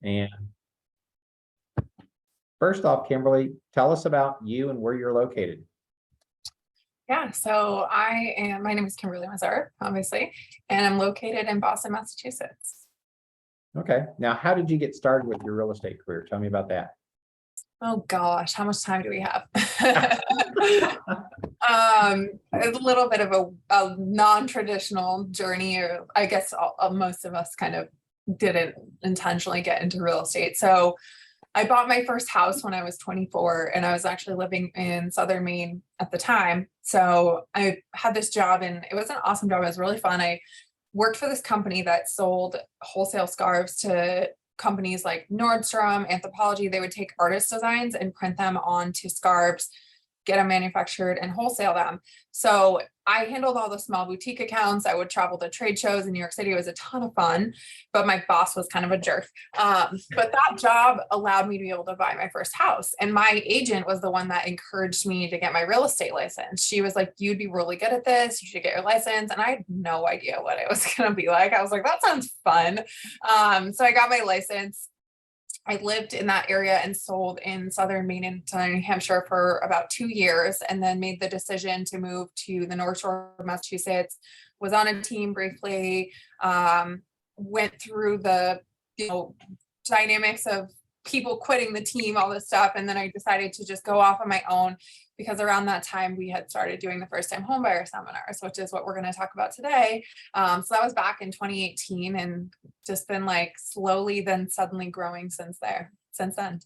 And first off, Kimberlee, tell us about you and where you're located. Yeah, so my name is Kimberlee Meserve, obviously, and I'm located in Boston, Massachusetts. Okay. Now, how did you get started with your real estate career? Tell me about that. Oh gosh, how much time do we have? A little bit of a non-traditional journey, or I guess most of us kind of didn't intentionally get into real estate. So I bought my first house when I was 24, and I was actually living in Southern Maine at the time. So I had this job, and it was an awesome job. It was really fun. I worked for this company that sold wholesale scarves to companies like Nordstrom, Anthropologie. They would take artist designs and print them onto scarves, get them manufactured and wholesale them. So I handled all the small boutique accounts. I would travel to trade shows in New York City. It was a ton of fun, but my boss was kind of a jerk. But that job allowed me to be able to buy my first house. And my agent was the one that encouraged me to get my real estate license. She was like, you'd be really good at this. You should get your license. And I had no idea what it was going to be like. I was like, that sounds fun. So I got my license. I lived in that area and sold in Southern Maine and Southern New Hampshire for about 2 years, and then made the decision to move to the North Shore of Massachusetts. Was on a team briefly, went through the dynamics of people quitting the team, all this stuff, and then I decided to just go off on my own, because around that time we had started doing the first time homebuyer seminars, which is what we're going to talk about today. So that was back in 2018, and just been like slowly then suddenly growing since then.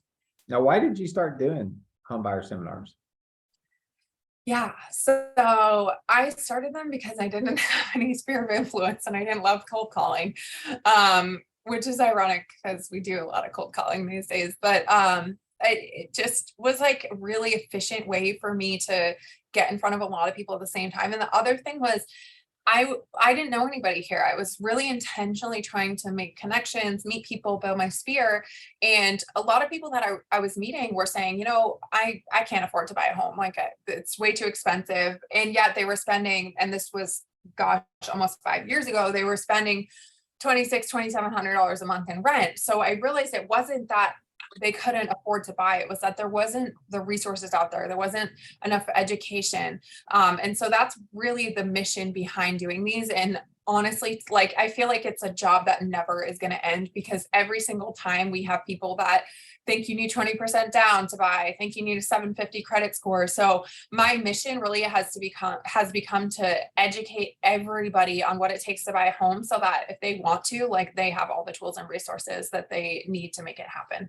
Now, why did you start doing home buyer seminars? Yeah, so I started them because I didn't have any sphere of influence, and I didn't love cold calling, which is ironic because we do a lot of cold calling these days. But it just was like a really efficient way for me to get in front of a lot of people at the same time. And the other thing was, I didn't know anybody here. I was really intentionally trying to make connections, meet people, build my sphere. And a lot of people that I was meeting were saying, I can't afford to buy a home. Like, it's way too expensive. And yet they were spending, and this was, gosh, almost 5 years ago, they were spending $2,700 a month in rent. So I realized it wasn't that they couldn't afford to buy. It was that there wasn't the resources out there. There wasn't enough education. And so that's really the mission behind doing these. And honestly, like, I feel like it's a job that never is going to end, because every single time we have people that think you need 20% down to buy, think you need a 750 credit score. So my mission really has become to educate everybody on what it takes to buy a home, so that if they want to, like, they have all the tools and resources that they need to make it happen.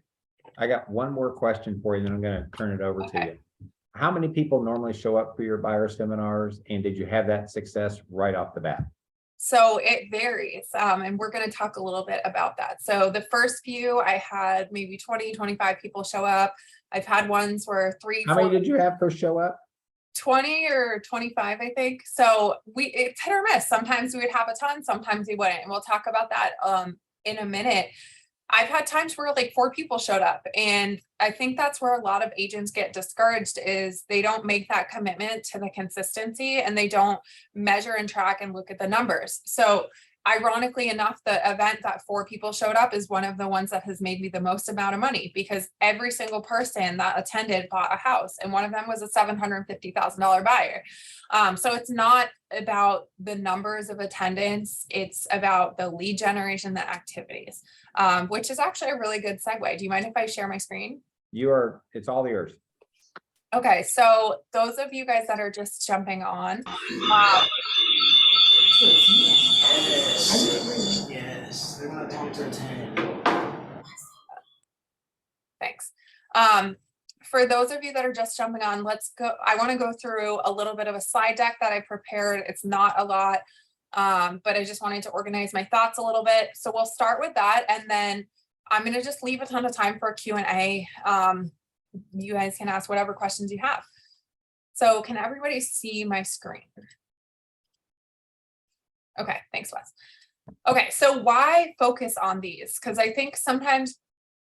I got one more question for you, then I'm going to turn it over to you. How many people normally show up for your buyer seminars, and did you have that success right off the bat? So it varies. And we're going to talk a little bit about that. So the first few, I had maybe 20, 25 people show up. I've had ones where How many did you have first show up? 20 or 25, I think. So it's hit or miss. Sometimes we would have a ton, sometimes we wouldn't. And we'll talk about that in a minute. I've had times where like 4 people showed up, and I think that's where a lot of agents get discouraged, is they don't make that commitment to the consistency, and they don't measure and track and look at the numbers. So ironically enough, the event that 4 people showed up is one of the ones that has made me the most amount of money, because every single person that attended bought a house, and one of them was a $750,000 buyer. So it's not about the numbers of attendance, it's about the lead generation, the activities, which is actually a really good segue. Do you mind if I share my screen? It's all yours. Okay, so those of you guys that are just jumping on, Yes, they're not to pretend. thanks. For those of you that are just jumping on, let's go. I want to go through a little bit of a slide deck that I prepared. It's not a lot, but I just wanted to organize my thoughts a little bit. So we'll start with that, and then I'm going to just leave a ton of time for Q&A. You guys can ask whatever questions you have. So can everybody see my screen? Okay, thanks, Wes. Okay, so why focus on these? Because I think sometimes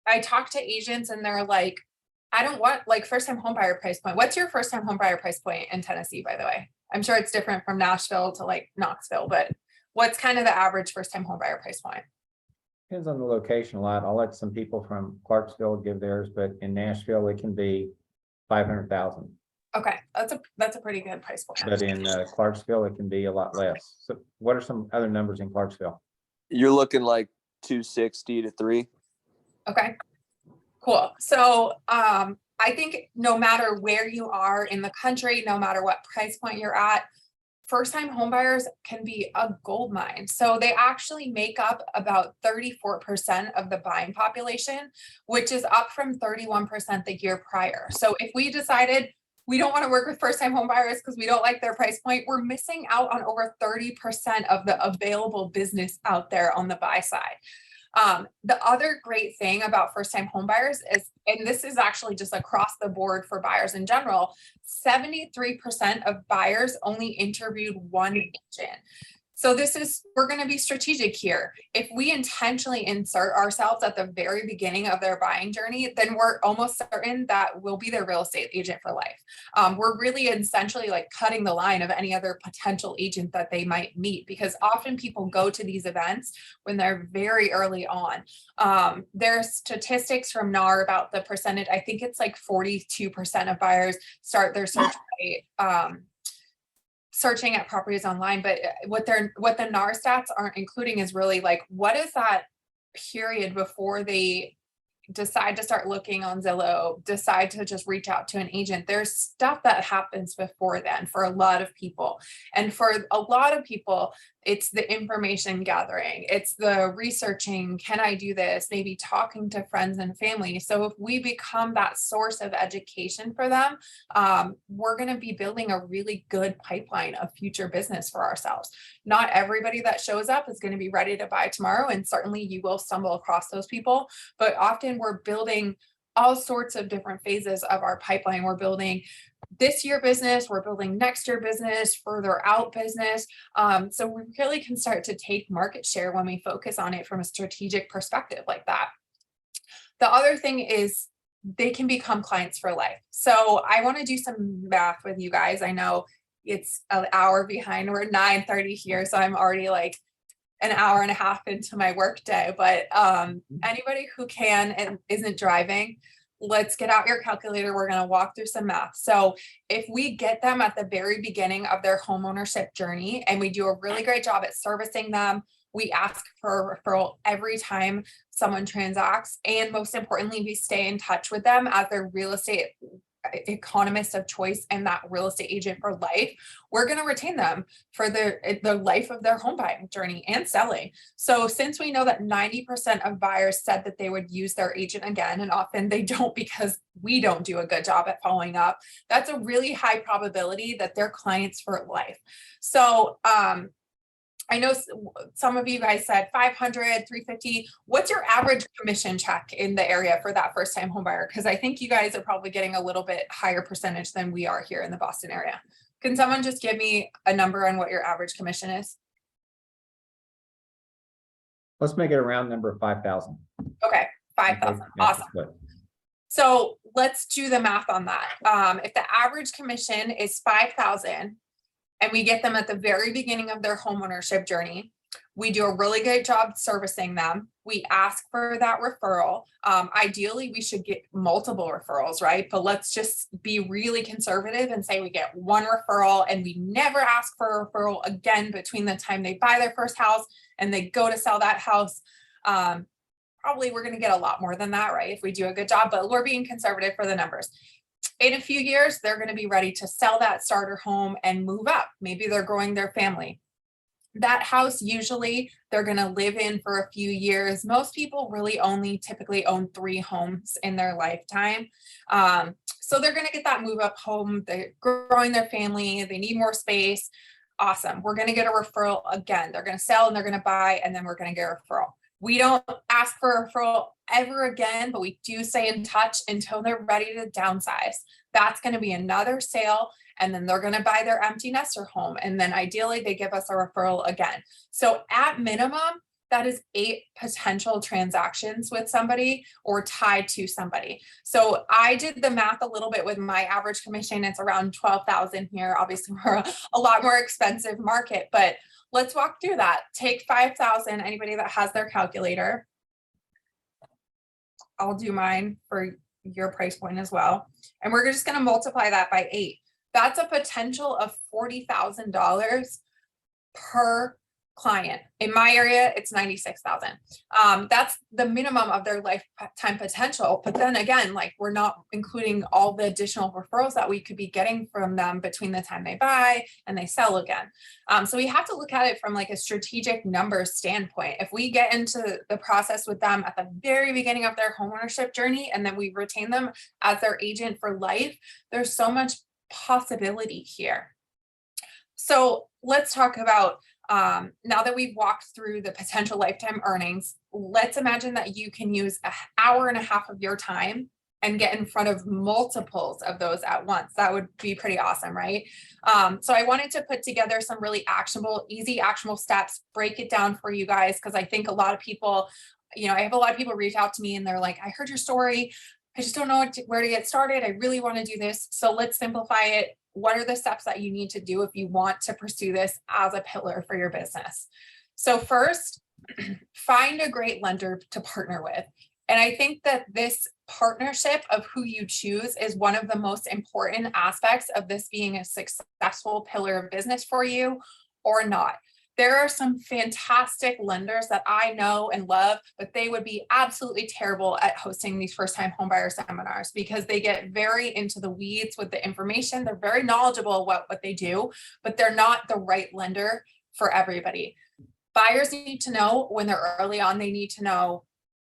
I talk to agents and they're like, I don't want like first time home buyer price point. What's your first time home buyer price point in Tennessee, by the way? I'm sure it's different from Nashville to like Knoxville, but what's kind of the average first time home buyer price point? Depends on the location a lot. I'll let some people from Clarksville give theirs, but in Nashville, it can be 500,000. Okay, that's a pretty good price point. But in Clarksville, it can be a lot less. So what are some other numbers in Clarksville? You're looking like 260 to 3. Okay, cool. So I think no matter where you are in the country, no matter what price point you're at, first-time homebuyers can be a gold mine. So they actually make up about 34% of the buying population, which is up from 31% the year prior. So if we decided we don't want to work with first-time homebuyers because we don't like their price point, we're missing out on over 30% of the available business out there on the buy side. The other great thing about first-time homebuyers is, and this is actually just across the board for buyers in general, 73% of buyers only interviewed one agent. So we're going to be strategic here. If we intentionally insert ourselves at the very beginning of their buying journey, then we're almost certain that we'll be their real estate agent for life. We're really essentially like cutting the line of any other potential agent that they might meet, because often people go to these events when they're very early on. There's statistics from NAR about the percentage. I think it's like 42% of buyers start their search by searching at properties online, but what the NAR stats aren't including is really like, what is that period before they decide to start looking on Zillow, decide to just reach out to an agent? There's stuff that happens before then for a lot of people. And for a lot of people, it's the information gathering, it's the researching, can I do this? Maybe talking to friends and family. So if we become that source of education for them, we're going to be building a really good pipeline of future business for ourselves. Not everybody that shows up is going to be ready to buy tomorrow. And certainly you will stumble across those people, but often we're building all sorts of different phases of our pipeline. We're building this year business, we're building next year business, further out business. So we really can start to take market share when we focus on it from a strategic perspective like that. The other thing is they can become clients for life. So I want to do some math with you guys. I know it's an hour behind. We're 9:30 here, so I'm already like an hour and a half into my work day, but anybody who can and isn't driving, let's get out your calculator. We're going to walk through some math. So if we get them at the very beginning of their homeownership journey and we do a really great job at servicing them, we ask for a referral every time someone transacts, and most importantly, we stay in touch with them as their real estate economist of choice and that real estate agent for life, we're going to retain them for the life of their home buying journey and selling. So since we know that 90% of buyers said that they would use their agent again, and often they don't because we don't do a good job at following up, that's a really high probability that they're clients for life. So I know some of you guys said 500, 350. What's your average commission check in the area for that first time home buyer? Because I think you guys are probably getting a little bit higher percentage than we are here in the Boston area. Can someone just give me a number on what your average commission is? Let's make it a round number of 5,000. Okay, 5,000. Awesome. So let's do the math on that. If the average commission is 5,000, and we get them at the very beginning of their homeownership journey, we do a really good job servicing them. We ask for that referral. Ideally, we should get multiple referrals, right? But let's just be really conservative and say we get one referral and we never ask for a referral again between the time they buy their first house and they go to sell that house. Probably we're going to get a lot more than that, right? If we do a good job, but we're being conservative for the numbers. In a few years, they're going to be ready to sell that starter home and move up. Maybe they're growing their family. That house, usually they're going to live in for a few years. Most people really only typically own 3 homes in their lifetime. So they're going to get that move up home. They're growing their family. They need more space. Awesome. We're going to get a referral again. They're going to sell and they're going to buy, and then we're going to get a referral. We don't ask for a referral ever again, but we do stay in touch until they're ready to downsize. That's going to be another sale, and then they're going to buy their empty nester home. And then ideally they give us a referral again. So at minimum, that is 8 potential transactions with somebody or tied to somebody. So I did the math a little bit with my average commission. It's around 12,000 here. Obviously we're a lot more expensive market, but let's walk through that. Take 5,000, anybody that has their calculator, I'll do mine for your price point as well. And we're just gonna multiply that by 8. That's a potential of $40,000 per client. In my area, it's 96,000. That's the minimum of their lifetime potential. But then again, like, we're not including all the additional referrals that we could be getting from them between the time they buy and they sell again. So we have to look at it from like a strategic numbers standpoint. If we get into the process with them at the very beginning of their homeownership journey, and then we retain them as their agent for life, there's so much possibility here. So let's talk about, now that we've walked through the potential lifetime earnings, let's imagine that you can use an hour and a half of your time and get in front of multiples of those at once. That would be pretty awesome, right? So I wanted to put together some really actionable, easy actionable steps, break it down for you guys, because I think a lot of people, I have a lot of people reach out to me and they're like, I heard your story, I just don't know where to get started. I really want to do this. So let's simplify it. What are the steps that you need to do if you want to pursue this as a pillar for your business? So first, find a great lender to partner with. And I think that this partnership of who you choose is one of the most important aspects of this being a successful pillar of business for you or not. There are some fantastic lenders that I know and love, but they would be absolutely terrible at hosting these first-time homebuyer seminars because they get very into the weeds with the information. They're very knowledgeable about what they do, but they're not the right lender for everybody. Buyers need to know when they're early on, they need to know,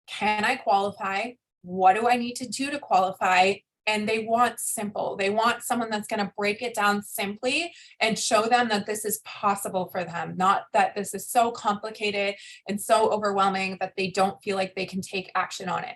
can I qualify? What do I need to do to qualify? And they want simple. They want someone that's going to break it down simply and show them that this is possible for them, not that this is so complicated and so overwhelming that they don't feel like they can take action on it.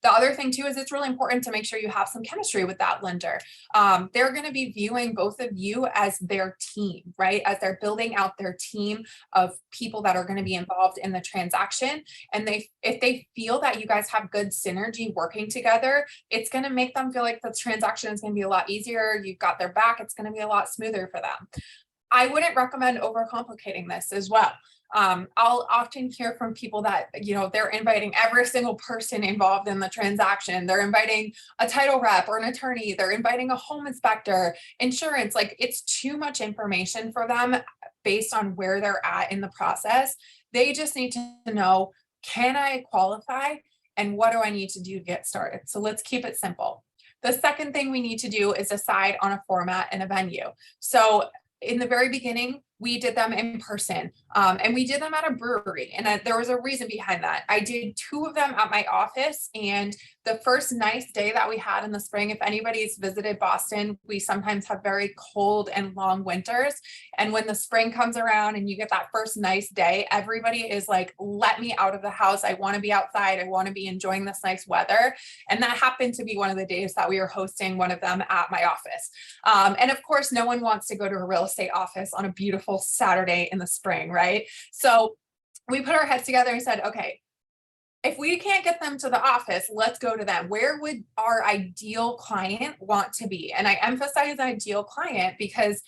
The other thing too is it's really important to make sure you have some chemistry with that lender. They're going to be viewing both of you as their team, right? As they're building out their team of people that are going to be involved in the transaction. And if they feel that you guys have good synergy working together, it's going to make them feel like the transaction is going to be a lot easier. You've got their back. It's going to be a lot smoother for them. I wouldn't recommend overcomplicating this as well. I'll often hear from people that, they're inviting every single person involved in the transaction. They're inviting a title rep or an attorney. They're inviting a home inspector, insurance. Like, it's too much information for them based on where they're at in the process. They just need to know, can I qualify? And what do I need to do to get started? So let's keep it simple. The second thing we need to do is decide on a format and a venue. So in the very beginning, we did them in person, and we did them at a brewery. And there was a reason behind that. I did 2 of them at my office, and the first nice day that we had in the spring, if anybody's visited Boston, we sometimes have very cold and long winters. And when the spring comes around and you get that first nice day, everybody is like, let me out of the house. I want to be outside. I want to be enjoying this nice weather. And that happened to be one of the days that we were hosting one of them at my office. And of course, no one wants to go to a real estate office on a beautiful Saturday in the spring, right? So we put our heads together and said, okay, if we can't get them to the office, let's go to them. Where would our ideal client want to be? And I emphasize ideal client because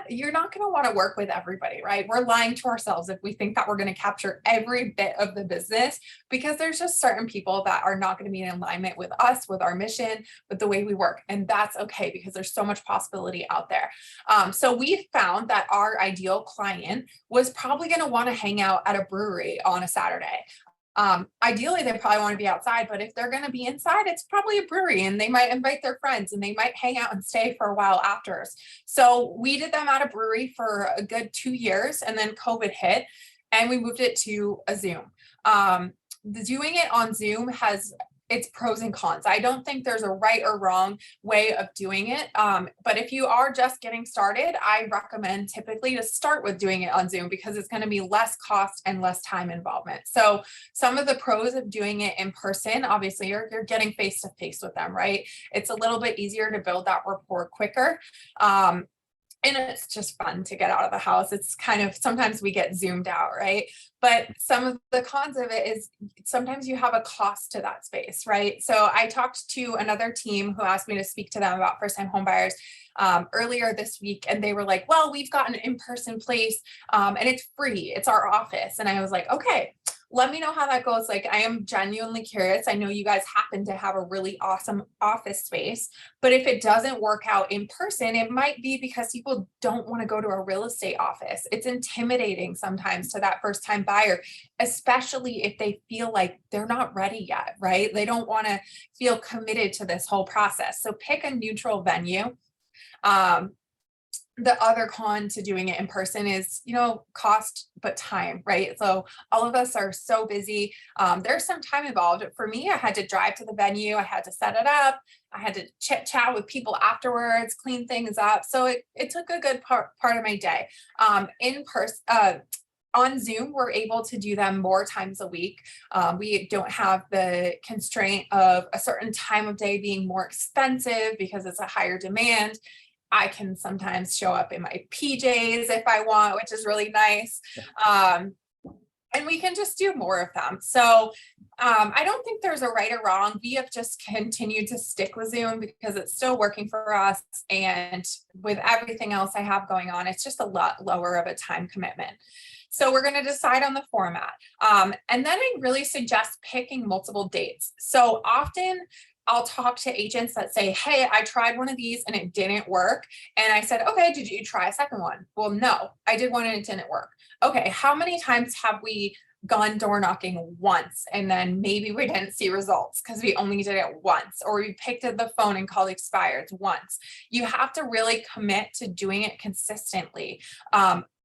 you're not going to want to work with everybody, right? We're lying to ourselves if we think that we're going to capture every bit of the business, because there's just certain people that are not going to be in alignment with us, with our mission, with the way we work. And that's okay, because there's so much possibility out there. So we found that our ideal client was probably going to want to hang out at a brewery on a Saturday. Ideally, they probably want to be outside, but if they're going to be inside, it's probably a brewery, and they might invite their friends and they might hang out and stay for a while after. So we did them at a brewery for a good 2 years, and then COVID hit and we moved it to a Zoom. Doing it on Zoom has its pros and cons. I don't think there's a right or wrong way of doing it. But if you are just getting started, I recommend typically to start with doing it on Zoom, because it's going to be less cost and less time involvement. So some of the pros of doing it in person, obviously you're getting face to face with them, right? It's a little bit easier to build that rapport quicker. And it's just fun to get out of the house. It's kind of, sometimes we get zoomed out, right? But some of the cons of it is sometimes you have a cost to that space, right? So I talked to another team who asked me to speak to them about first-time homebuyers earlier this week. And they were like, well, we've got an in-person place and it's free. It's our office. And I was like, okay, let me know how that goes. Like, I am genuinely curious. I know you guys happen to have a really awesome office space, but if it doesn't work out in person, it might be because people don't want to go to a real estate office. It's intimidating sometimes to that first time buyer, especially if they feel like they're not ready yet, right? They don't want to feel committed to this whole process. So pick a neutral venue. The other con to doing it in person is, cost, but time, right? So all of us are so busy. There's some time involved. For me, I had to drive to the venue. I had to set it up. I had to chit chat with people afterwards, clean things up. So it took a good part of my day. In person, on Zoom, we're able to do them more times a week. We don't have the constraint of a certain time of day being more expensive because it's a higher demand. I can sometimes show up in my PJs if I want, which is really nice. And we can just do more of them. So I don't think there's a right or wrong. We have just continued to stick with Zoom because it's still working for us. And with everything else I have going on, it's just a lot lower of a time commitment. So we're going to decide on the format. And then I really suggest picking multiple dates. So often I'll talk to agents that say, hey, I tried one of these and it didn't work. And I said, okay, did you try a second one? Well, no, I did one and it didn't work. Okay, how many times have we gone door knocking once and then maybe we didn't see results because we only did it once, or we picked up the phone and called expireds once? You have to really commit to doing it consistently.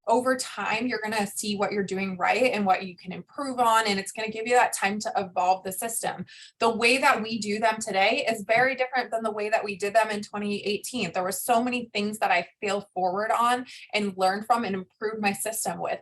Over time, you're going to see what you're doing right and what you can improve on, and it's going to give you that time to evolve the system. The way that we do them today is very different than the way that we did them in 2018. There were so many things that I failed forward on and learned from and improved my system with.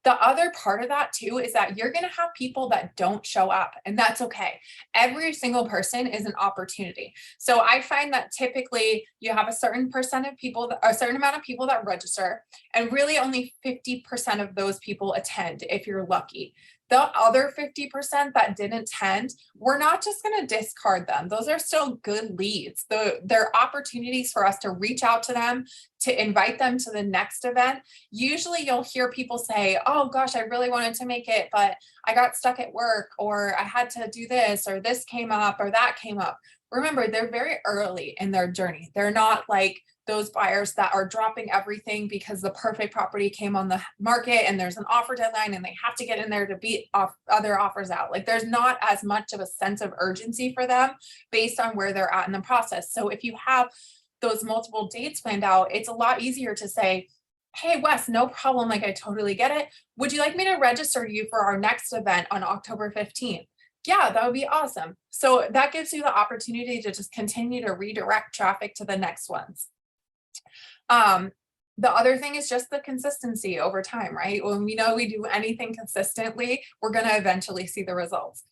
The other part of that too is that you're going to have people that don't show up, and that's okay. Every single person is an opportunity. So I find that typically you have a certain amount of people that register, and really only 50% of those people attend if you're lucky. The other 50% that didn't attend, we're not just going to discard them. Those are still good leads. They're opportunities for us to reach out to them, to invite them to the next event. Usually you'll hear people say, oh gosh, I really wanted to make it, but I got stuck at work, or I had to do this, or this came up, or that came up. Remember, they're very early in their journey. They're not like those buyers that are dropping everything because the perfect property came on the market and there's an offer deadline and they have to get in there to beat off other offers out. Like, there's not as much of a sense of urgency for them based on where they're at in the process. So if you have those multiple dates planned out, it's a lot easier to say, hey, Wes, no problem. Like, I totally get it. Would you like me to register you for our next event on October 15th? Yeah, that would be awesome. So that gives you the opportunity to just continue to redirect traffic to the next ones. The other thing is just the consistency over time, right? When we know we do anything consistently, we're going to eventually see the results.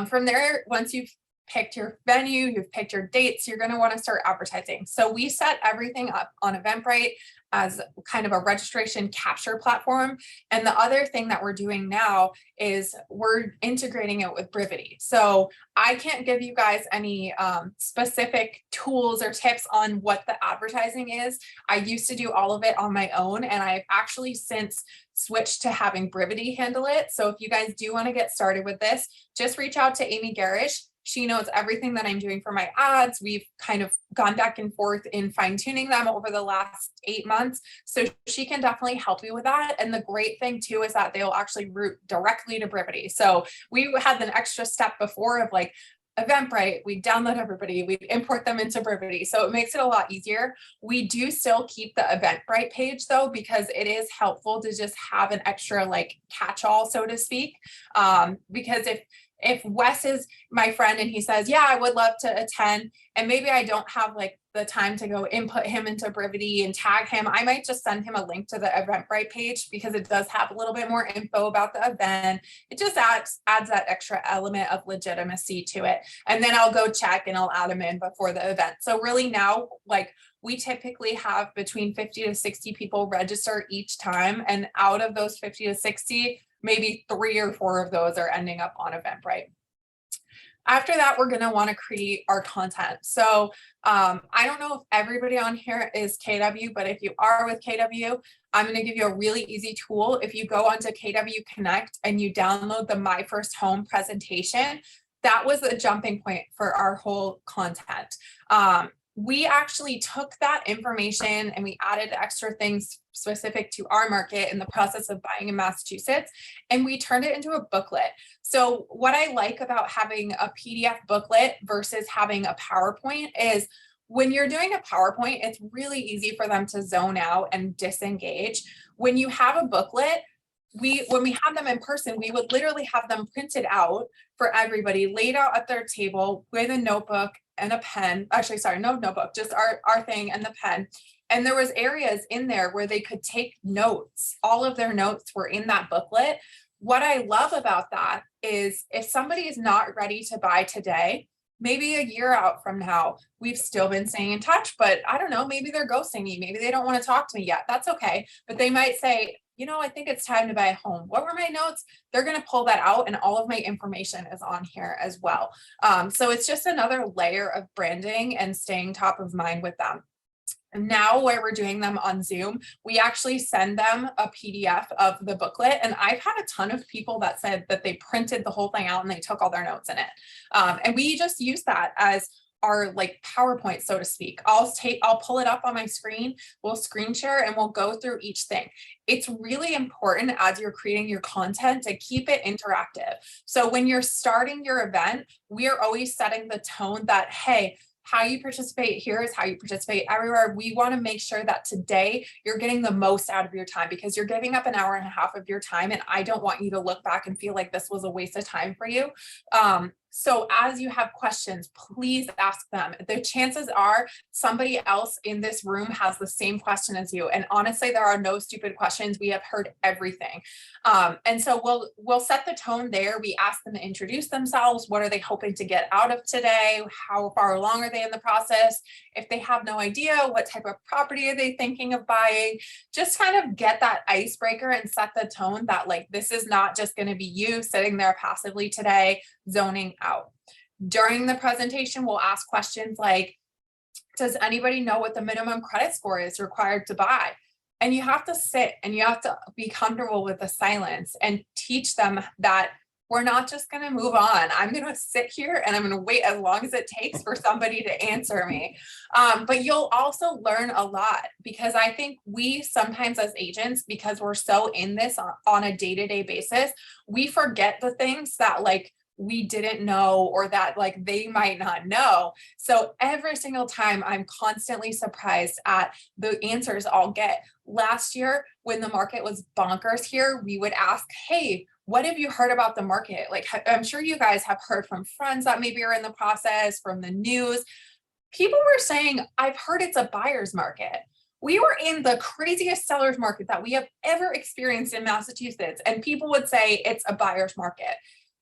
From there, once you've picked your venue, you've picked your dates, you're going to want to start advertising. So we set everything up on Eventbrite as kind of a registration capture platform. And the other thing that we're doing now is we're integrating it with Brivity. So I can't give you guys any specific tools or tips on what the advertising is. I used to do all of it on my own, and I've actually since switched to having Brivity handle it. So if you guys do want to get started with this, just reach out to Amy Garish. She knows everything that I'm doing for my ads. We've kind of gone back and forth in fine tuning them over the last 8 months. So she can definitely help you with that. And the great thing too is that they'll actually route directly to Brivity. So we had an extra step before of like Eventbrite, we download everybody, we import them into Brivity. So it makes it a lot easier. We do still keep the Eventbrite page though, because it is helpful to just have an extra like catch-all, so to speak. Because if Wes is my friend and he says, yeah, I would love to attend, and maybe I don't have like the time to go input him into Brivity and tag him, I might just send him a link to the Eventbrite page because it does have a little bit more info about the event. It just adds that extra element of legitimacy to it. And then I'll go check and I'll add him in before the event. So really now, like, we typically have between 50 to 60 people register each time. And out of those 50 to 60, maybe 3 or 4 of those are ending up on Eventbrite. After that, we're going to want to create our content. So I don't know if everybody on here is KW, but if you are with KW, I'm going to give you a really easy tool. If you go onto KW Connect and you download the My First Home presentation, that was the jumping point for our whole content. We actually took that information and we added extra things specific to our market in the process of buying in Massachusetts, and we turned it into a booklet. So what I like about having a PDF booklet versus having a PowerPoint is when you're doing a PowerPoint, it's really easy for them to zone out and disengage. When you have a booklet, when we had them in person, we would literally have them printed out for everybody, laid out at their table with a notebook and a pen. Actually, sorry, no notebook, just our thing and the pen. And there was areas in there where they could take notes. All of their notes were in that booklet. What I love about that is if somebody is not ready to buy today, maybe a year out from now, we've still been staying in touch, but I don't know, maybe they're ghosting me. Maybe they don't want to talk to me yet. That's okay. But they might say, you know, I think it's time to buy a home. What were my notes? They're going to pull that out and all of my information is on here as well. So it's just another layer of branding and staying top of mind with them. And now where we're doing them on Zoom, we actually send them a PDF of the booklet. And I've had a ton of people that said that they printed the whole thing out and they took all their notes in it. And we just use that as our like PowerPoint, so to speak. I'll pull it up on my screen, we'll screen share and we'll go through each thing. It's really important as you're creating your content to keep it interactive. So when you're starting your event, we are always setting the tone that, hey, how you participate here is how you participate everywhere. We want to make sure that today you're getting the most out of your time because you're giving up an hour and a half of your time. And I don't want you to look back and feel like this was a waste of time for you. So as you have questions, please ask them. The chances are somebody else in this room has the same question as you. And honestly, there are no stupid questions. We have heard everything. And so we'll set the tone there. We ask them to introduce themselves. What are they hoping to get out of today? How far along are they in the process? If they have no idea, what type of property are they thinking of buying? Just kind of get that icebreaker and set the tone that like, this is not just going to be you sitting there passively today, zoning out. During the presentation, we'll ask questions like, does anybody know what the minimum credit score is required to buy? And you have to sit and you have to be comfortable with the silence and teach them that we're not just going to move on. I'm going to sit here and I'm going to wait as long as it takes for somebody to answer me. But you'll also learn a lot because I think we sometimes as agents, because we're so in this on a day-to-day basis, we forget the things that like we didn't know or that like they might not know. So every single time I'm constantly surprised at the answers I'll get. Last year, when the market was bonkers here, we would ask, hey, what have you heard about the market? Like, I'm sure you guys have heard from friends that maybe are in the process, from the news. People were saying, I've heard it's a buyer's market. We were in the craziest seller's market that we have ever experienced in Massachusetts. And people would say it's a buyer's market.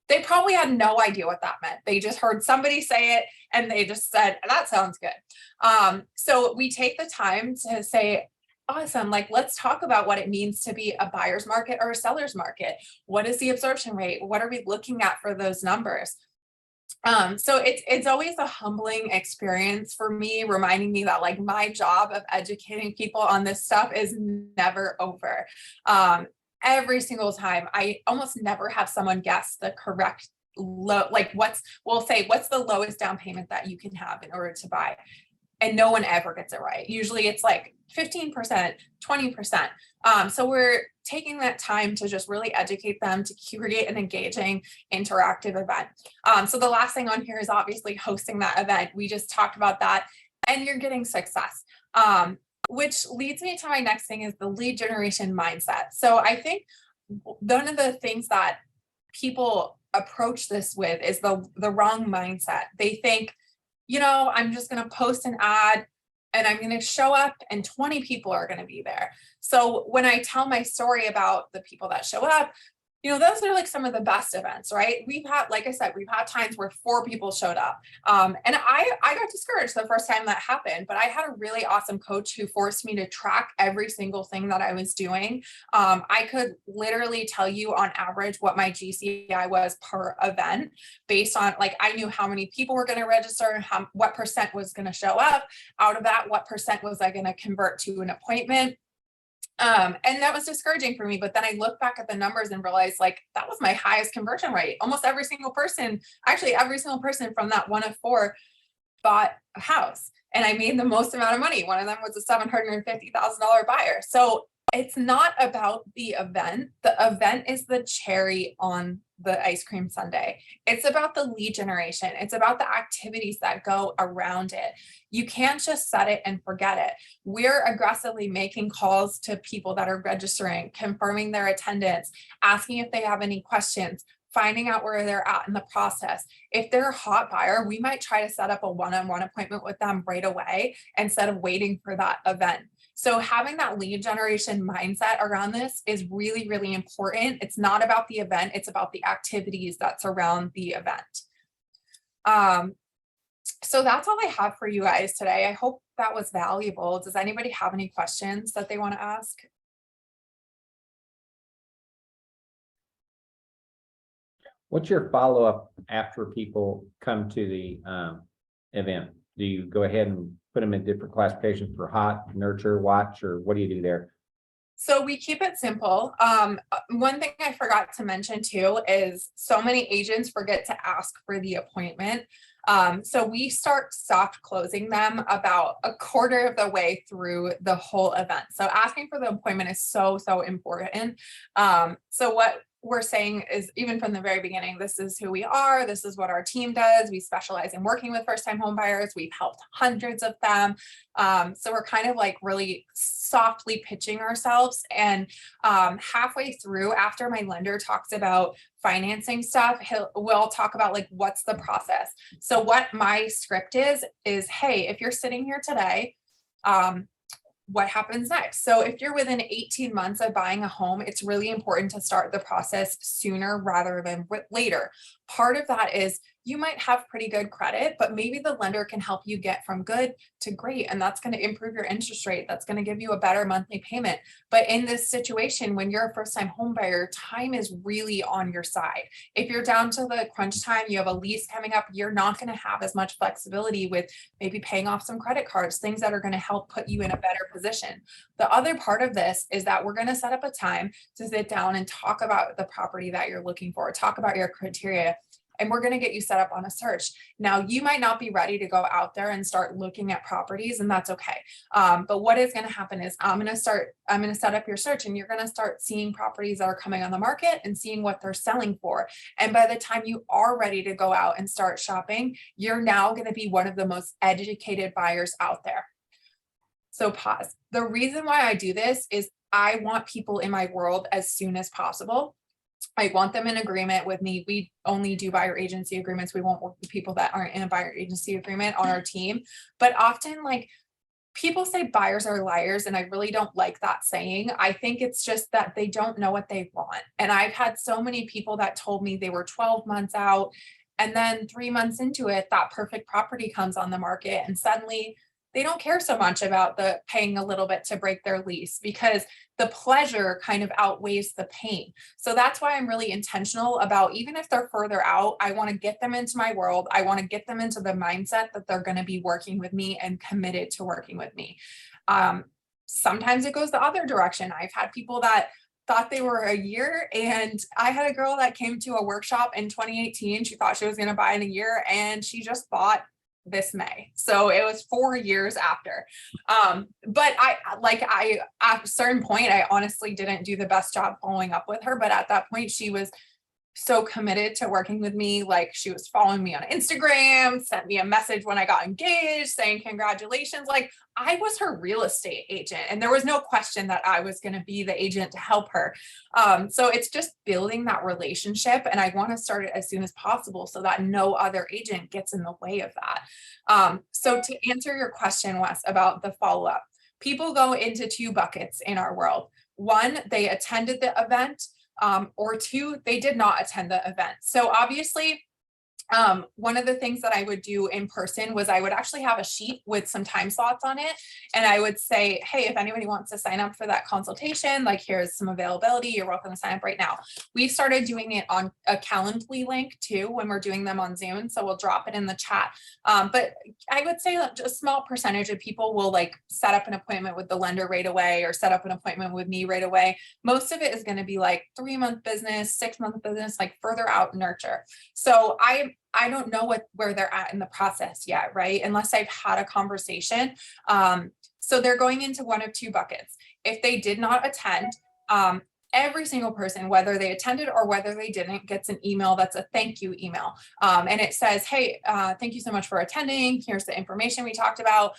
They probably had no idea what that meant. They just heard somebody say it and they just said, that sounds good. So we take the time to say, awesome, like let's talk about what it means to be a buyer's market or a seller's market. What is the absorption rate? What are we looking at for those numbers? So it's always a humbling experience for me, reminding me that like my job of educating people on this stuff is never over. Every single time, I almost never have someone guess the correct like we'll say, what's the lowest down payment that you can have in order to buy? And no one ever gets it right. Usually it's like 15%, 20%. So we're taking that time to just really educate them to create an engaging, interactive event. So the last thing on here is obviously hosting that event. We just talked about that and you're getting success. Which leads me to my next thing is the lead generation mindset. So I think one of the things that people approach this with is the wrong mindset. They think, you know, I'm just going to post an ad and I'm going to show up and 20 people are going to be there. So when I tell my story about the people that show up, those are like some of the best events, right? We've had, like I said, we've had times where 4 people showed up. And I got discouraged the first time that happened, but I had a really awesome coach who forced me to track every single thing that I was doing. I could literally tell you on average what my GCI was per event based on, like, I knew how many people were going to register and what percent was going to show up. Out of that, what percent was I going to convert to an appointment? And that was discouraging for me. But then I look back at the numbers and realized, like, that was my highest conversion rate. Almost every single person from that 1 of 4 bought a house, and I made the most amount of money. One of them was a $750,000 buyer. So it's not about the event. The event is the cherry on the ice cream sundae. It's about the lead generation. It's about the activities that go around it. You can't just set it and forget it. We're aggressively making calls to people that are registering, confirming their attendance, asking if they have any questions, finding out where they're at in the process. If they're a hot buyer, we might try to set up a one-on-one appointment with them right away instead of waiting for that event. So having that lead generation mindset around this is really, really important. It's not about the event, it's about the activities that surround the event. So that's all I have for you guys today. I hope that was valuable. Does anybody have any questions that they want to ask? What's your follow-up after people come to the event? Do you go ahead and put them in different classifications for hot, nurture, watch, or what do you do there? So we keep it simple. One thing I forgot to mention too is so many agents forget to ask for the appointment. So we start soft closing them about a quarter of the way through the whole event. So asking for the appointment is so, so important. So what we're saying is, even from the very beginning, this is who we are. This is what our team does. We specialize in working with first-time home buyers. We've helped hundreds of them. So we're kind of like really softly pitching ourselves. And halfway through, after my lender talks about financing stuff, we'll talk about, like, what's the process. So what my script is, hey, if you're sitting here today, what happens next? So if you're within 18 months of buying a home, it's really important to start the process sooner rather than later. Part of that is you might have pretty good credit, but maybe the lender can help you get from good to great. And that's going to improve your interest rate. That's going to give you a better monthly payment. But in this situation, when you're a first-time home buyer, time is really on your side. If you're down to the crunch time, you have a lease coming up, you're not going to have as much flexibility with maybe paying off some credit cards, things that are going to help put you in a better position. The other part of this is that we're going to set up a time to sit down and talk about the property that you're looking for, talk about your criteria, and we're going to get you set up on a search. Now, you might not be ready to go out there and start looking at properties, and that's okay. But what is going to happen is I'm going to set up your search, and you're going to start seeing properties that are coming on the market and seeing what they're selling for. And by the time you are ready to go out and start shopping, you're now going to be one of the most educated buyers out there. So pause. The reason why I do this is I want people in my world as soon as possible. I want them in agreement with me. We only do buyer agency agreements. We won't work with people that aren't in a buyer agency agreement on our team. But often, like, people say buyers are liars, and I really don't like that saying. I think it's just that they don't know what they want. And I've had so many people that told me they were 12 months out, and then 3 months into it, that perfect property comes on the market, and suddenly they don't care so much about the paying a little bit to break their lease because the pleasure kind of outweighs the pain. So that's why I'm really intentional about, even if they're further out, I want to get them into my world. I want to get them into the mindset that they're going to be working with me and committed to working with me. Sometimes it goes the other direction. I've had people that thought they were a year, and I had a girl that came to a workshop in 2018. She thought she was going to buy in a year, and she just bought this May. So it was 4 years after. But I at a certain point, I honestly didn't do the best job following up with her. But at that point, she was so committed to working with me. Like, she was following me on Instagram, sent me a message when I got engaged saying congratulations. Like, I was her real estate agent, and there was no question that I was going to be the agent to help her. So it's just building that relationship, and I want to start it as soon as possible so that no other agent gets in the way of that. So to answer your question, Wes, about the follow-up, people go into 2 buckets in our world. One, they attended the event. or 2, they did not attend the event. So obviously, one of the things that I would do in person was I would actually have a sheet with some time slots on it. And I would say, hey, if anybody wants to sign up for that consultation, like here's some availability, you're welcome to sign up right now. We've started doing it on a Calendly link too, when we're doing them on Zoom. So we'll drop it in the chat. But I would say that a small percentage of people will like set up an appointment with the lender right away or set up an appointment with me right away. Most of it is going to be like 3-month business, 6-month business, like further out nurture. So I don't know where they're at in the process yet, right? Unless I've had a conversation. So they're going into one of 2 buckets. If they did not attend, every single person, whether they attended or whether they didn't, gets an email that's a thank you email. And it says, hey, thank you so much for attending. Here's the information we talked about.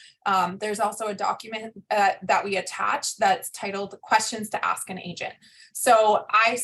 There's also a document that we attach that's titled Questions to Ask an Agent. So I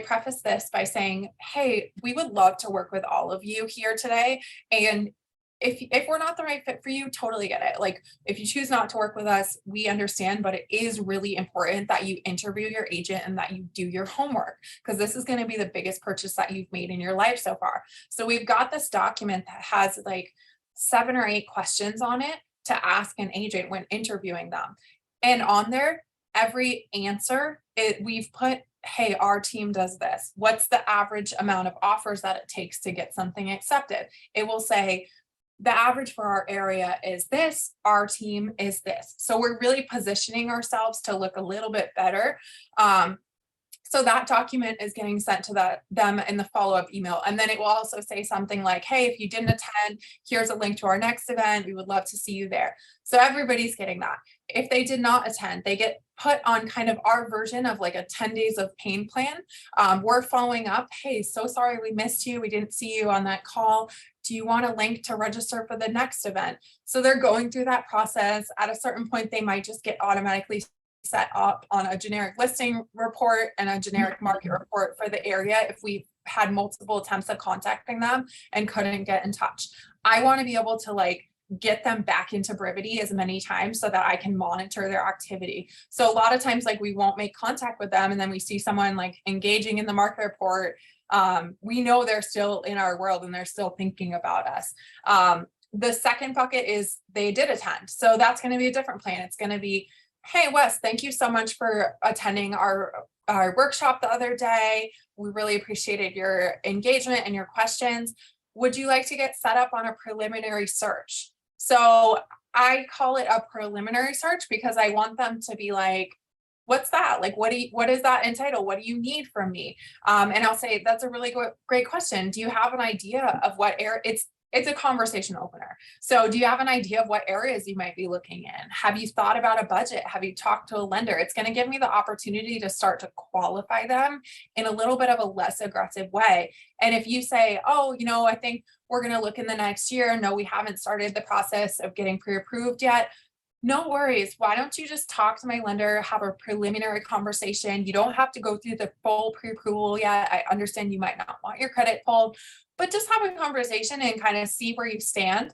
preface this by saying, hey, we would love to work with all of you here today. And if we're not the right fit for you, totally get it. Like if you choose not to work with us, we understand, but it is really important that you interview your agent and that you do your homework, because this is going to be the biggest purchase that you've made in your life so far. So we've got this document that has like 7 or 8 questions on it to ask an agent when interviewing them. And on there, every answer, we've put, hey, our team does this. What's the average amount of offers that it takes to get something accepted? It will say, the average for our area is this, our team is this. So we're really positioning ourselves to look a little bit better. So that document is getting sent to them in the follow-up email. And then it will also say something like, hey, if you didn't attend, here's a link to our next event. We would love to see you there. So everybody's getting that. If they did not attend, they get put on kind of our version of like a 10 days of pain plan. We're following up. Hey, so sorry we missed you. We didn't see you on that call. Do you want a link to register for the next event? So they're going through that process. At a certain point, they might just get automatically set up on a generic listing report and a generic market report for the area if we had multiple attempts at contacting them and couldn't get in touch. I want to be able to like get them back into Brivity as many times so that I can monitor their activity. So a lot of times, like we won't make contact with them and then we see someone like engaging in the market report. We know they're still in our world and they're still thinking about us. The second bucket is they did attend. So that's going to be a different plan. It's going to be, hey, Wes, thank you so much for attending our workshop the other day. We really appreciated your engagement and your questions. Would you like to get set up on a preliminary search? So I call it a preliminary search because I want them to be like, what's that? Like, what is that entitled? What do you need from me? And I'll say, that's a really great question. Do you have an idea of what area? It's a conversation opener. So do you have an idea of what areas you might be looking in? Have you thought about a budget? Have you talked to a lender? It's going to give me the opportunity to start to qualify them in a little bit of a less aggressive way. And if you say, oh, I think we're going to look in the next year. No, we haven't started the process of getting pre-approved yet. No worries. Why don't you just talk to my lender, have a preliminary conversation? You don't have to go through the full pre-approval yet. I understand you might not want your credit pulled, but just have a conversation and kind of see where you stand.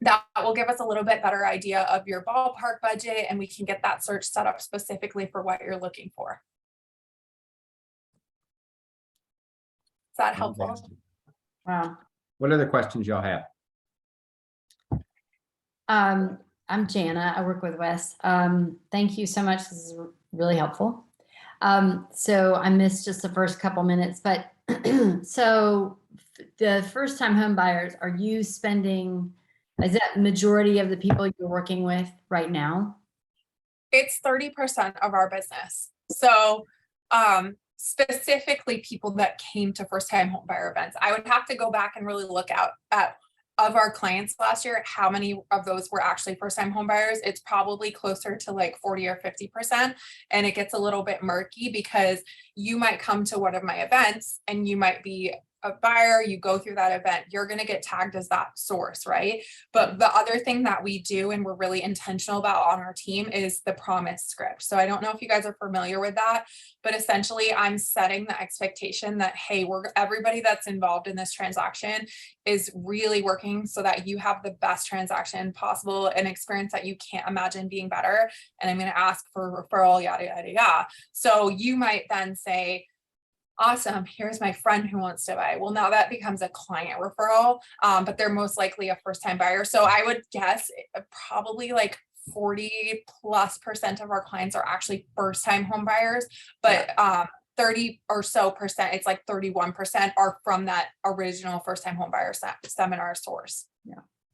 That will give us a little bit better idea of your ballpark budget, and we can get that search set up specifically for what you're looking for. Is that helpful? Fantastic. Wow. What other questions y'all have? I'm Jana. I work with Wes. Thank you so much. This is really helpful. So I missed just the first couple minutes, but so the first time home buyers, are you spending, is that majority of the people you're working with right now? It's 30% of our business. So specifically people that came to first time home buyer events. I would have to go back and really look at of our clients last year, how many of those were actually first time home buyers. It's probably closer to like 40 or 50%. And it gets a little bit murky because you might come to one of my events and you might be a buyer, you go through that event, you're going to get tagged as that source, right? But the other thing that we do and we're really intentional about on our team is the promise script. So I don't know if you guys are familiar with that, but essentially I'm setting the expectation that, hey, everybody that's involved in this transaction is really working so that you have the best transaction possible, an experience that you can't imagine being better. And I'm going to ask for referral, yada, yada, yada. So you might then say, awesome, here's my friend who wants to buy. Well, now that becomes a client referral, but they're most likely a first time buyer. So I would guess probably like 40+% of our clients are actually first time home buyers, but 30 or so percent, it's like 31% are from that original first time home buyer seminar source.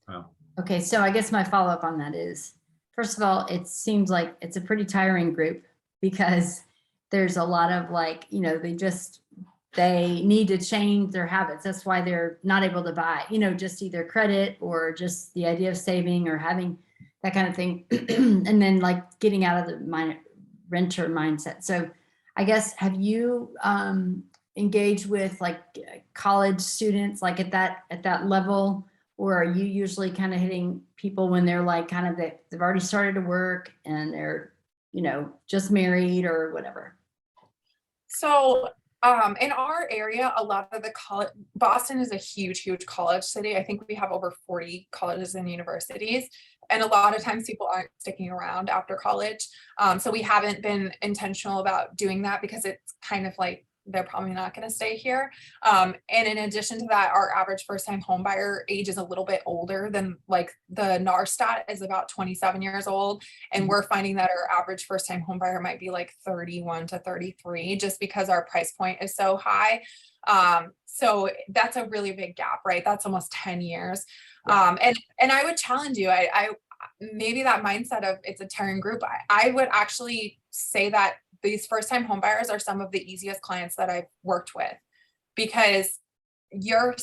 Wow. Okay, so I guess my follow-up on that is, first of all, it seems like it's a pretty tiring group because there's a lot of like, you know, they need to change their habits. That's why they're not able to buy, you know, just either credit or just the idea of saving or having that kind of thing. And then like getting out of the renter mindset. So I guess, have you engaged with like college students, like at that level? Or are you usually kind of hitting people when they're like kind of they've already started to work and they're, you know, just married or whatever? So in our area, a lot of the college, Boston is a huge college city. I think we have over 40 colleges and universities. And a lot of times people aren't sticking around after college. So we haven't been intentional about doing that because it's kind of like, they're probably not going to stay here. And in addition to that, our average first time home buyer age is a little bit older than like the NAR stat is about 27 years old. And we're finding that our average first time home buyer might be like 31 to 33 just because our price point is so high. So that's a really big gap, right? That's almost 10 years. And I would challenge you, I maybe that mindset of it's a tearing group. I would actually say that these first time home buyers are some of the easiest clients that I've worked with because you're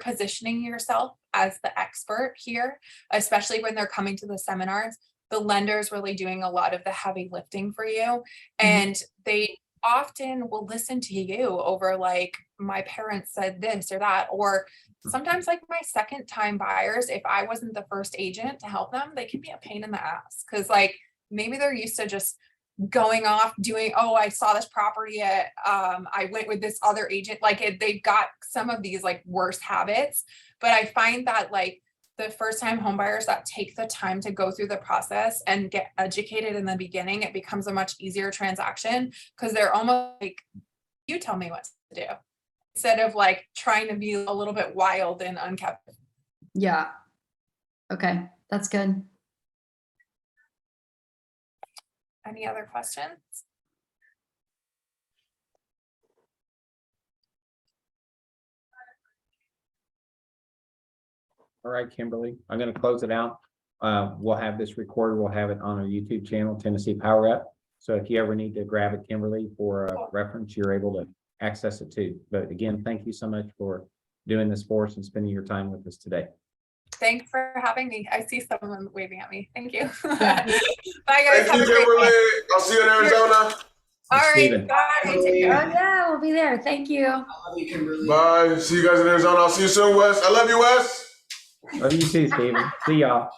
positioning yourself as the expert here, especially when they're coming to the seminars. The lender's really doing a lot of the heavy lifting for you. And they often will listen to you over like, my parents said this or that, or sometimes like my second time buyers, if I wasn't the first agent to help them, they can be a pain in the ass. Cause like maybe they're used to just going off doing, oh, I saw this property at, I went with this other agent, like they've got some of these like worse habits. But I find that like the first time home buyers that take the time to go through the process and get educated in the beginning, it becomes a much easier transaction because they're almost like, you tell me what to do instead of like trying to be a little bit wild and unkept. Yeah. Okay, that's good. Any other questions? All right, Kimberlee, I'm going to close it out. We'll have this recorded. We'll have it on our YouTube channel, Tennessee Power Up. So if you ever need to grab it, Kimberlee, for a reference, you're able to access it too. But again, thank you so much for doing this for us and spending your time with us today. Thanks for having me. I see someone waving at me. Thank you. Yeah. Bye guys. Thank you, Kimberlee. I'll see you in Arizona. All right. Steven. Bye. Take Oh care. yeah, we'll be there. Thank you. I love you, Kimberlee. Bye. See you guys in Arizona. I'll see you soon, Wes. I love you, Wes. Love you too, Steven. See y'all.